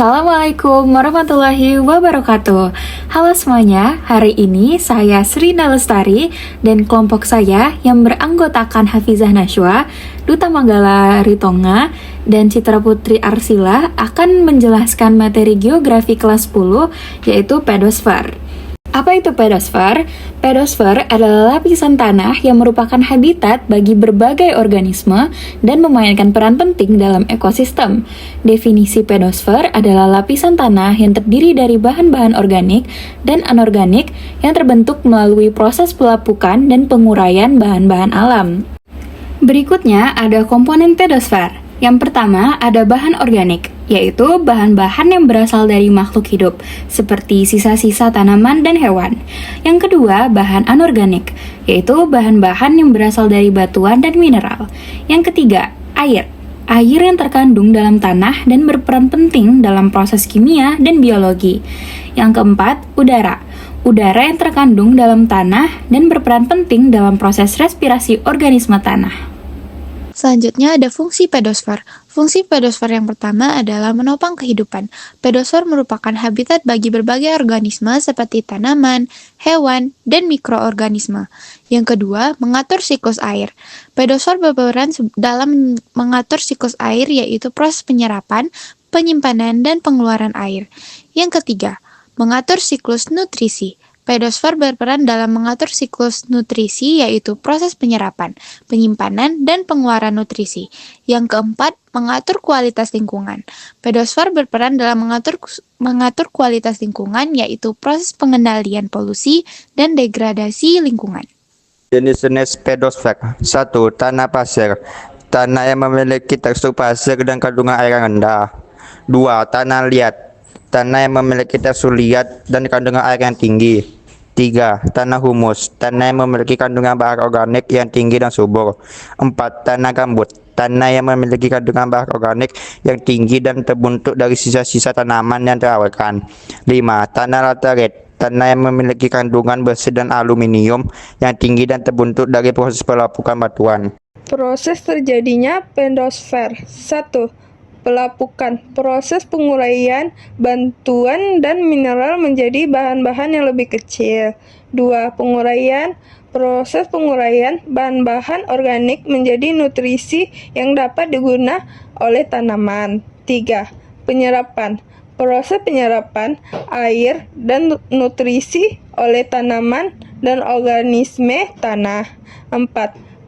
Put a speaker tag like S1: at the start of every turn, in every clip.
S1: Assalamualaikum warahmatullahi wabarakatuh. Halo semuanya, hari ini saya Srina Lestari dan kelompok saya yang beranggotakan Hafizah Nashwa, Duta Manggala Ritonga, dan Citra Putri Arsila akan menjelaskan materi geografi kelas 10 yaitu pedosfer. Apa itu pedosfer? Pedosfer adalah lapisan tanah yang merupakan habitat bagi berbagai organisme dan memainkan peran penting dalam ekosistem. Definisi pedosfer adalah lapisan tanah yang terdiri dari bahan-bahan organik dan anorganik yang terbentuk melalui proses pelapukan dan penguraian bahan-bahan alam. Berikutnya ada komponen pedosfer. Yang pertama ada bahan organik, yaitu bahan-bahan yang berasal dari makhluk hidup, seperti sisa-sisa tanaman dan hewan. Yang kedua, bahan anorganik, yaitu bahan-bahan yang berasal dari batuan dan mineral. Yang ketiga, air. Air yang terkandung dalam tanah dan berperan penting dalam proses kimia dan biologi. Yang keempat, udara. Udara yang terkandung dalam tanah dan berperan penting dalam proses respirasi organisme tanah.
S2: Selanjutnya ada fungsi pedosfer. Fungsi pedosfer yang pertama adalah menopang kehidupan. Pedosfer merupakan habitat bagi berbagai organisme seperti tanaman, hewan, dan mikroorganisme. Yang kedua, mengatur siklus air. Pedosfer berperan dalam mengatur siklus air yaitu proses penyerapan, penyimpanan, dan pengeluaran air. Yang ketiga, mengatur siklus nutrisi. Pedosfer berperan dalam mengatur siklus nutrisi yaitu proses penyerapan, penyimpanan, dan pengeluaran nutrisi. Yang keempat, mengatur kualitas lingkungan. Pedosfer berperan dalam mengatur kualitas lingkungan yaitu proses pengendalian polusi dan degradasi lingkungan.
S3: Jenis-jenis pedosfer. 1. Tanah pasir. Tanah yang memiliki tekstur pasir dan kandungan air yang rendah. 2. Tanah liat. Tanah yang memiliki tekstur liat dan kandungan air yang tinggi. 3. Tanah humus. Tanah yang memiliki kandungan bahan organik yang tinggi dan subur. 4. Tanah gambut. Tanah yang memiliki kandungan bahan organik yang tinggi dan terbentuk dari sisa-sisa tanaman yang terawetkan. 5. Tanah laterit. Tanah yang memiliki kandungan besi dan aluminium yang tinggi dan terbentuk dari proses pelapukan batuan.
S4: Proses terjadinya pedosfer. 1. Pelapukan, proses penguraian batuan dan mineral menjadi bahan-bahan yang lebih kecil. 2. Penguraian, proses penguraian bahan-bahan organik menjadi nutrisi yang dapat digunakan oleh tanaman. 3. Penyerapan, proses penyerapan air dan nutrisi oleh tanaman dan organisme tanah. 4.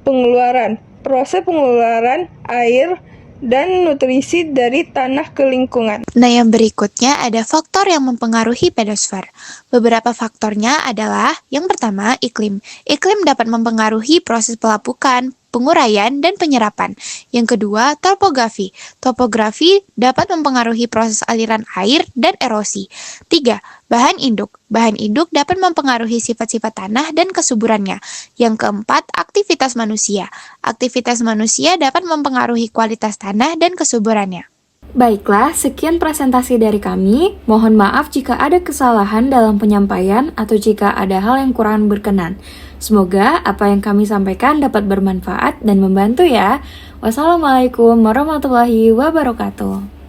S4: Pengeluaran, proses pengeluaran air dan nutrisi dari tanah ke lingkungan.
S2: Nah, yang berikutnya ada faktor yang mempengaruhi pedosfer. Beberapa faktornya adalah yang pertama, iklim. Iklim dapat mempengaruhi proses pelapukan, penguraian, dan penyerapan. Yang kedua, topografi. Topografi dapat mempengaruhi proses aliran air dan erosi. 3. Bahan induk. Bahan induk dapat mempengaruhi sifat-sifat tanah dan kesuburannya. Yang keempat, aktivitas manusia. Aktivitas manusia dapat mempengaruhi kualitas tanah dan kesuburannya.
S1: Baiklah, sekian presentasi dari kami. Mohon maaf jika ada kesalahan dalam penyampaian atau jika ada hal yang kurang berkenan. Semoga apa yang kami sampaikan dapat bermanfaat dan membantu ya. Wassalamualaikum warahmatullahi wabarakatuh.